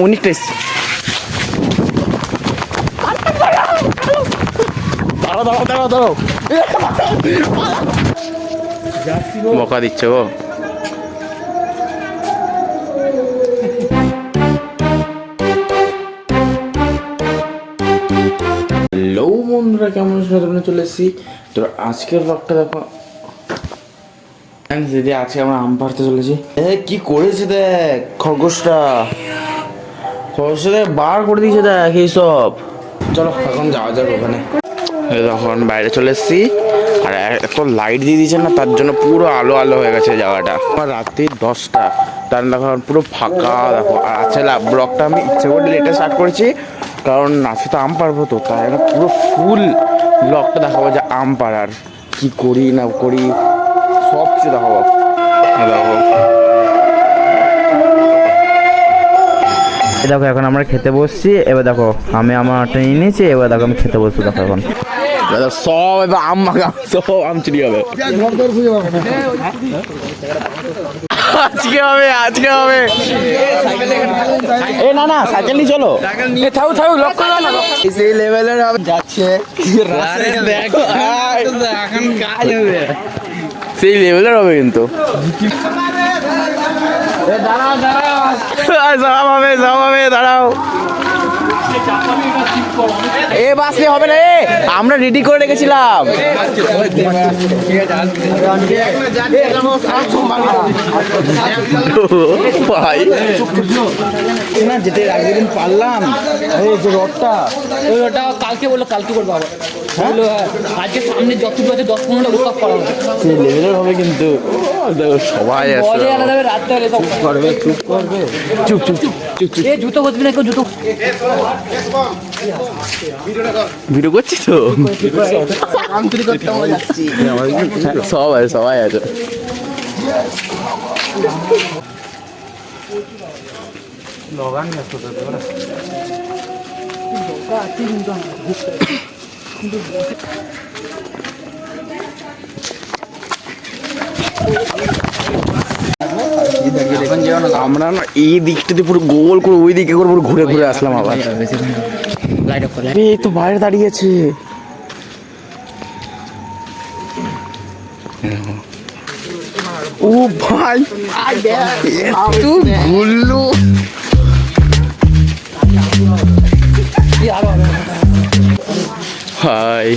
অনেকটা দাঁড়াও বকা দিচ্ছে গো। হ্যালো বন্ধুরা, কেমন আছো? চলে এসেছি। তো আজকের ব্লগটা দেখো, দিদি আজকে আমরা আম পাড়তে চলেছি। কি করেছে দেখ, খরগোশটা বার করে দিয়েছে দেখ এইসব। চলো এখন যাওয়া যাবে ওখানে। তখন বাইরে চলে এসেছি, আর এত লাইট দিয়ে দিয়েছে না, তার জন্য পুরো আলো আলো হয়ে গেছে জায়গাটা। আমার রাত্রি 10টা, তার দেখো পুরো ফাঁকা দেখো। আর আজকে ব্লগটা আমি ইচ্ছে করে লেটে স্টার্ট করেছি, কারণ আজকে তো আম পারবো, তো তাই পুরো ফুল ব্লগটা দেখাবো যে আম পাড়ার কি করি না করি সব কিছু দেখাবো। দেখো দেখো এখন আমরা খেতে বসছি। এবার দেখো আমি আমারটা নিয়ে নিয়েছি, এবার দেখো আমি খেতে বসবো। দেখো এখন সব এবার আম মাখা, সব আম চুরি হবে। আজকে হবে এ না সাইকেল নিয়ে চলো। সেই লেভেলের যাচ্ছে, সেই লেভেলের হবে কিন্তু। দাঁড়াও এ বাসলে হবে না, আমরা রেডি করে রেখেছিলাম। ভাই না যেতে আগের দিন পারলাম, এই যে রডটা, ওই ওটা কালকে বললো, কালকে করবো আবার। বললো আজকে সামনে যতটুকু আছে 10-15টা সব করা হবে, সেই লেভেলের হবে কিন্তু। সবাই বলে আলাদা হবে, রাত্রে হলে সব করবে, চুপ করবে, চুপ চুপ চুপ চুপ চুপ। এ জুতো বসবি না কেউ, জুতো ভিডিও করছিস তো? সবাই আছে। আমরা না এই দিকটাতে পুরো গোল করে ওই দিকে করে পুরো ঘুরে ঘুরে আসলাম আবার। এই তো বাইরে দাঁড়িয়েছে। ও ভাই গুল্লু, হাই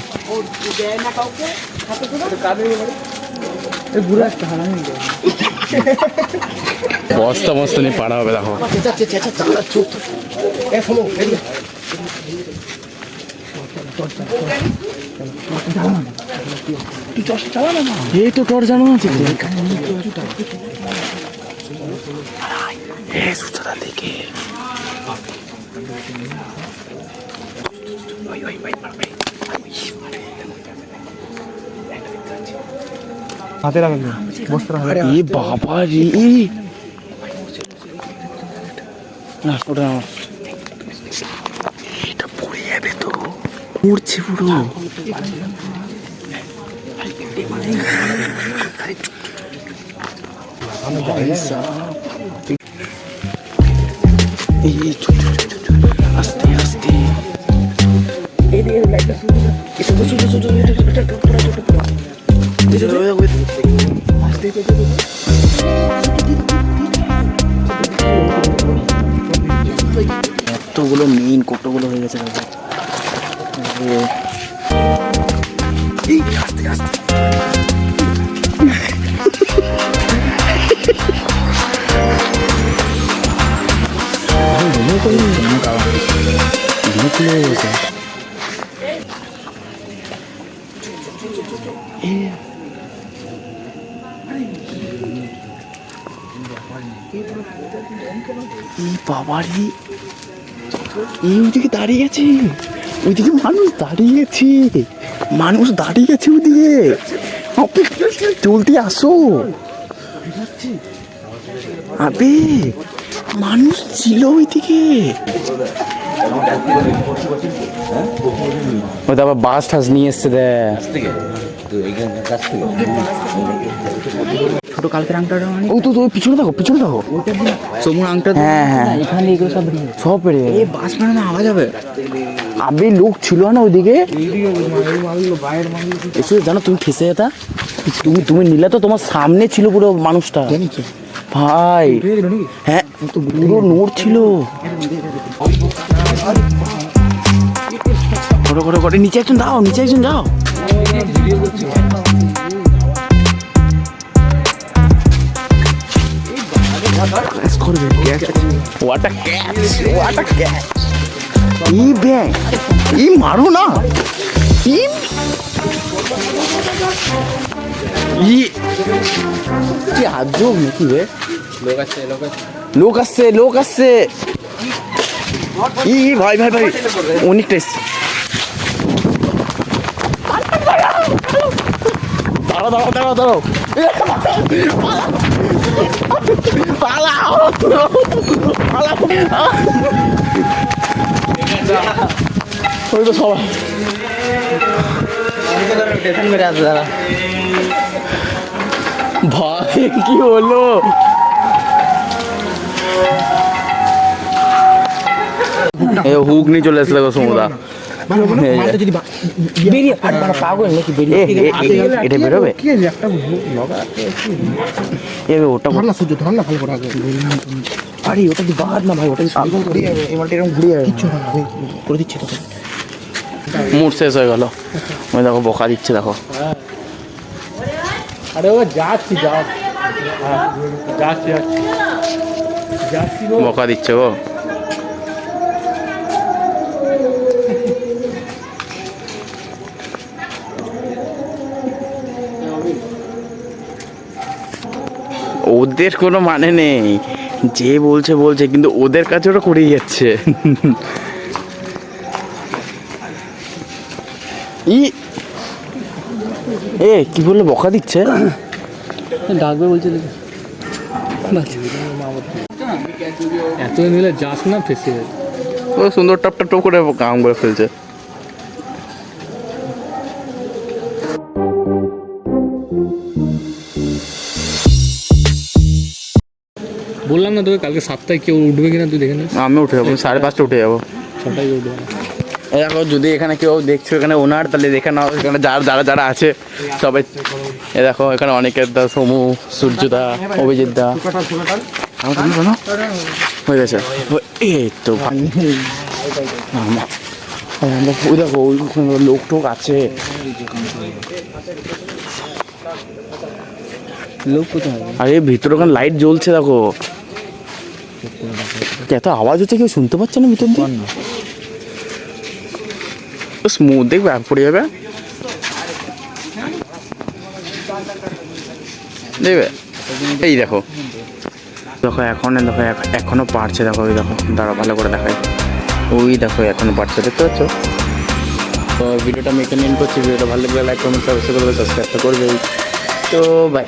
বস্তা মস্তা নিয়ে পাড়া হবে। দেখো এই তো তোর জানো আছে সুচরা দেখে হাতে রাখবেন বস্তা রাখবেন। এই বাবা রে, এটা পড়ে যাবে তো, উড়ছে পুরো। আস্তে আস্তে এতগুলো মেইন কতগুলো হয়ে গেছে। আস্তে আস্তে বাবারি, এই ওইদিকে দাঁড়িয়ে গেছে, ওইদিকে মানুষ দাঁড়িয়ে গেছে, ওইদিকে চলতে আসো। আবে মানুষ ছিল ওইদিকে, ওই তো আবার বাস টাস নিয়ে এসছে। ছোট কালকের আংটাটা মানে ওই তো ওই পিছনে দেখো পিছনে দেখো। চমুর আংটা হ্যাঁ, হ্যাঁ। এখানে এগুলো সব বেরিয়ে যাবে। সব পেরে এই বাস মানে না আওয়াজ হবে। আবে লোক ছিল না ওইদিকে এসে জানো তুমি ফেসে যেতা। তুমি নিলে তো তোমার সামনে ছিল পুরো মানুষটা ভাই। হ্যাঁ পুরো নোট ছিল। করে নিচে একজন যাও, নিচে একজন যাও। What a catch! What a catch! ই ব্যাং ই মারো না ই ই কি আজব নাকি রে। লোক আসছে ই ভাই ভাই ভাই অনেকটা এসছে। দাঁড়াও ওই তো সবাই ভাই কি হলো। হুক নিয়ে চলে আসলে সমুদা। এটা বেরোবে ওটা আরে ওটা কি বাদ না ভাই, ওটা করে দিচ্ছে তো মুড শেষ হয়ে গেল। ওই দেখো বকা দিচ্ছে দেখো। আরে ও যাচ্ছি বকা দিচ্ছে গো। ওদের কোনো মানে নেই, যে বলছে কিন্তু ওদের কাছে ওটা করেই যাচ্ছে। এ কি বললো বকা দিচ্ছে। ডাকবে বলছে এত মিলে যাস না ফেসে ও সুন্দর টপটা টো করে কাম করে ফেলছে। বললাম না তোকে কালকে 7টায় কেউ উঠবে কিনা তুই দেখে নিস। আমি উঠে যাবো 5:30 উঠে যাবো। 6টায় উঠবে দেখো যদি এখানে কেউ দেখছো এখানে ওনার তাহলে দেখে নাও এখানে যারা আছে সবাই। এ দেখো এখানে অনেকের দা, সমু, সূর্যদা, অভিজিৎ দা হয়ে গেছে। এই তো ওই দেখো ওই লোক টোক আছে। লোক কোথায়? আরে ভিতরে ওখানে লাইট জ্বলছে দেখো। এত আওয়াজ হচ্ছে কেউ শুনতে পাচ্ছে না ভিতর দিয়ে। স্মুথ দেখবে আগ পড়ে যাবে দেখবে। এই দেখো এখনো পারছে দেখো। ওই দেখো দাঁড়া ভালো করে দেখাই। ওই দেখো এখনো পারছে, দেখতে পাচ্ছ। তো ভিডিওটা আমি এখানে এন্ড করছি। ভিডিওটা ভালো লাগলে লাইক কমেন্ট সাবস্ক্রাইব করবে, সাবস্ক্রাইব করবে। তো বাই।